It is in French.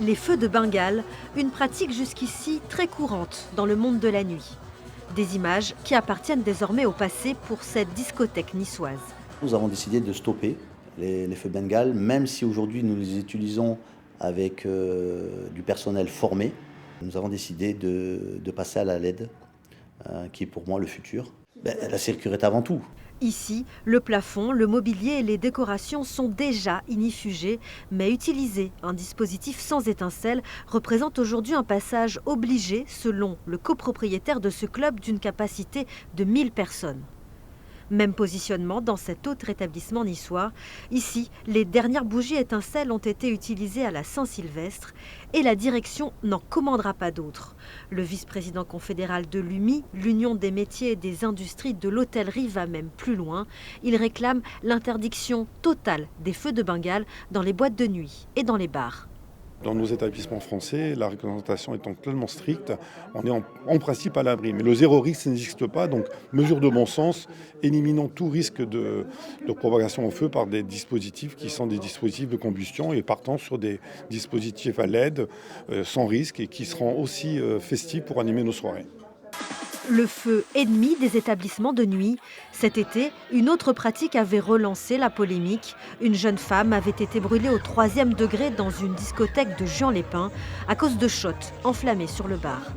Les feux de Bengale, une pratique jusqu'ici très courante dans le monde de la nuit. Des images qui appartiennent désormais au passé pour cette discothèque niçoise. Nous avons décidé de stopper les feux Bengale, même si aujourd'hui nous les utilisons avec du personnel formé. Nous avons décidé de passer à la LED, qui est pour moi le futur. La sécurité avant tout. Ici, le plafond, le mobilier et les décorations sont déjà ignifugés, mais utilisés. Un dispositif sans étincelle représente aujourd'hui un passage obligé, selon le copropriétaire de ce club, d'une capacité de 1000 personnes. Même positionnement dans cet autre établissement niçois. Ici, les dernières bougies étincelles ont été utilisées à la Saint-Sylvestre et la direction n'en commandera pas d'autres. Le vice-président confédéral de l'UMI, l'Union des métiers et des industries de l'hôtellerie, va même plus loin. Il réclame l'interdiction totale des feux de Bengale dans les boîtes de nuit et dans les bars. Dans nos établissements français, la réglementation étant tellement stricte, on est en principe à l'abri. Mais le zéro risque n'existe pas, donc mesure de bon sens, éliminant tout risque de propagation au feu par des dispositifs qui sont des dispositifs de combustion et partant sur des dispositifs à LED sans risque et qui seront aussi festifs pour animer nos soirées. Le feu ennemi des établissements de nuit. Cet été, une autre pratique avait relancé la polémique. Une jeune femme avait été brûlée au 3e degré dans une discothèque de Juan-les-Pins à cause de shots enflammés sur le bar.